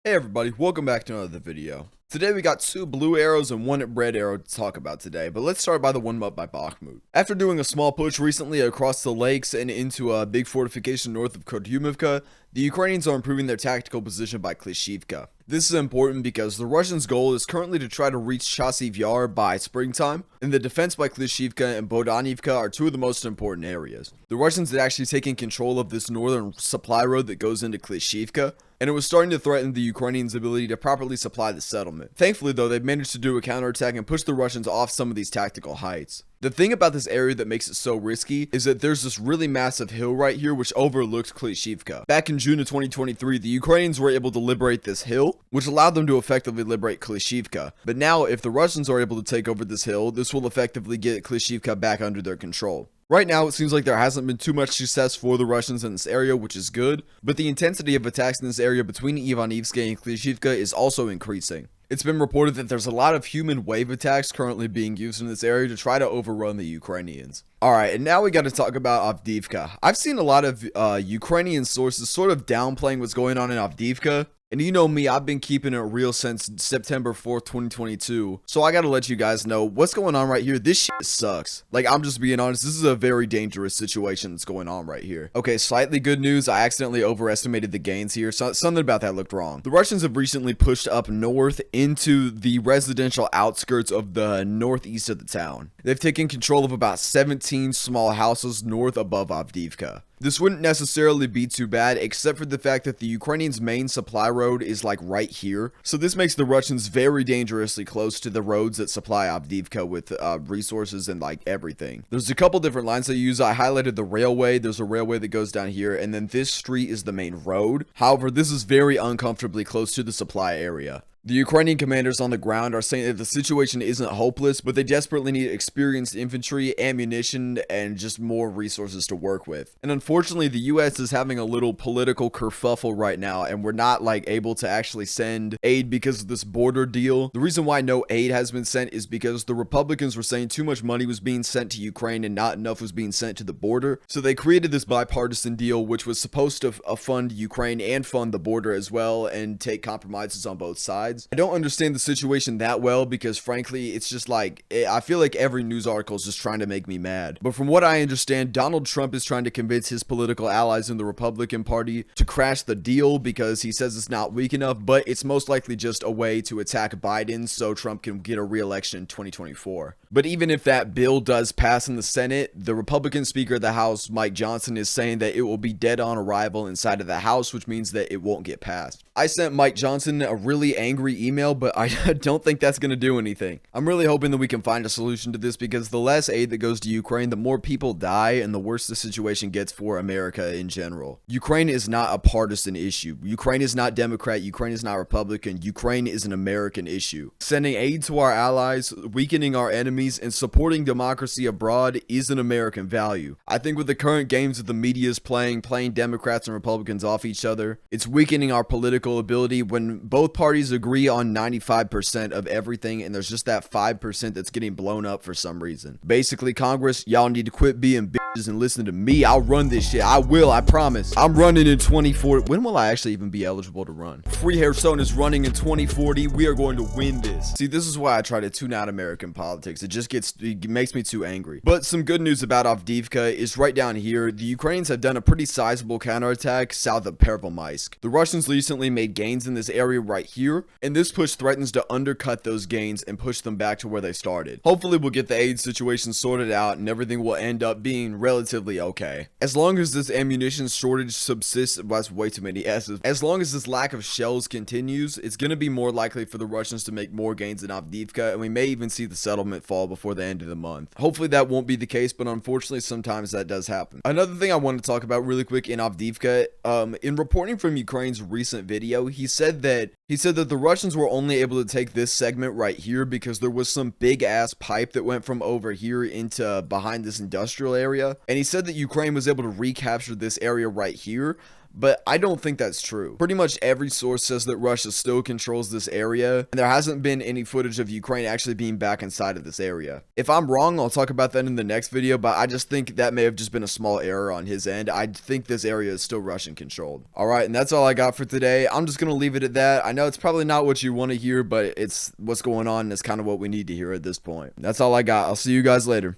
Hey everybody, welcome back to another video. Today we got 2 blue arrows and 1 red arrow to talk about today, but let's start by the one up by Bmot. After doing a small push recently across the lakes and into a big fortification north of Counterattacks, the Ukrainians are improving their tactical position by Klishchiivka. This is important because the Russians' goal is currently to try to reach Chasiv Yar by springtime, and the defense by Klishchiivka and Avdiivka are 2 of the most important areas. The Russians had actually taken control of this northern supply road that goes into Klishchiivka, and it was starting to threaten the Ukrainians' ability to properly supply the settlement. Thankfully though, they managed to do a counterattack and push the Russians off some of these tactical heights. The thing about this area that makes it so risky is that there's this really massive hill right here which overlooks Klishchiivka. Back in June of 2023, the Ukrainians were able to liberate this hill, which allowed them to effectively liberate Klishchiivka. But now, if the Russians are able to take over this hill, this will effectively get Klishchiivka back under their control. Right now, it seems like there hasn't been too much success for the Russians in this area, which is good, but the intensity of attacks in this area between Avdiivka and Klishchiivka is also increasing. It's been reported that there's a lot of human wave attacks currently being used in this area to try to overrun the Ukrainians. Alright, and now we got to talk about Avdiivka. I've seen a lot of Ukrainian sources sort of downplaying what's going on in Avdiivka. And you know me, I've been keeping it real since September 4th, 2022. So I gotta let you guys know what's going on right here. This shit sucks. Like, I'm just being honest. This is a very dangerous situation that's going on right here. Okay, slightly good news. I accidentally overestimated the gains here. Something about that looked wrong. The Russians have recently pushed up north into the residential outskirts of the northeast of the town. They've taken control of about 17 small houses north above Avdiivka. This wouldn't necessarily be too bad, except for the fact that the Ukrainians' main supply road is like right here. So this makes the Russians very dangerously close to the roads that supply Avdiivka with resources and like everything. There's a couple different lines they use. I highlighted the railway. There's a railway that goes down here, and then this street is the main road. However, this is very uncomfortably close to the supply area. The Ukrainian commanders on the ground are saying that the situation isn't hopeless, but they desperately need experienced infantry, ammunition, and just more resources to work with. And unfortunately, the US is having a little political kerfuffle right now, and we're not like able to actually send aid because of this border deal. The reason why no aid has been sent is because the Republicans were saying too much money was being sent to Ukraine and not enough was being sent to the border. So they created this bipartisan deal, which was supposed to fund Ukraine and fund the border as well and take compromises on both sides. I don't understand the situation that well because frankly it's just like I feel like every news article is just trying to make me mad. But from what I understand, Donald Trump is trying to convince his political allies in the Republican Party to crash the deal because he says it's not weak enough, but it's most likely just a way to attack Biden so Trump can get a re-election in 2024. But even if that bill does pass in the Senate, the Republican Speaker of the House, Mike Johnson, is saying that it will be dead on arrival inside of the House, which means that it won't get passed. I sent Mike Johnson a really angry email, but I don't think that's going to do anything. I'm really hoping that we can find a solution to this because the less aid that goes to Ukraine, the more people die and the worse the situation gets for America in general. Ukraine is not a partisan issue. Ukraine is not Democrat. Ukraine is not Republican. Ukraine is an American issue. Sending aid to our allies, weakening our enemies, and supporting democracy abroad is an American value. I think with the current games that the media is playing Democrats and Republicans off each other, it's weakening our political ability when both parties agree on 95% of everything and there's just that 5% that's getting blown up for some reason. Basically, Congress, y'all need to quit being bitches and listen to me. I'll run this shit. I will, I promise. I'm running in 2040. When will I actually even be eligible to run? Free Hairstone is running in 2040. We are going to win this. See, this is why I try to tune out American politics. It makes me too angry. But some good news about Avdiivka is right down here. The Ukrainians have done a pretty sizable counterattack south of Pervomaisk. The Russians recently made gains in this area right here, and this push threatens to undercut those gains and push them back to where they started. Hopefully we'll get the aid situation sorted out and everything will end up being relatively okay. As long as this ammunition shortage subsists, well, that's way too many S's. As long as this lack of shells continues, it's going to be more likely for the Russians to make more gains in Avdiivka, and we may even see the settlement fall before the end of the month. Hopefully that won't be the case, but unfortunately sometimes that does happen. Another thing I want to talk about really quick in Avdiivka, in reporting from Ukraine's recent video, he said that the Russians were only able to take this segment right here because there was some big ass pipe that went from over here into behind this industrial area, and he said that Ukraine was able to recapture this area right here. but I don't think that's true. Pretty much every source says that Russia still controls this area, and there hasn't been any footage of Ukraine actually being back inside of this area. If I'm wrong, I'll talk about that in the next video, but I just think that may have just been a small error on his end. I think this area is still Russian controlled. Alright, and that's all I got for today. I'm just gonna leave it at that. I know it's probably not what you want to hear, but it's what's going on, and it's kind of what we need to hear at this point. That's all I got. I'll see you guys later.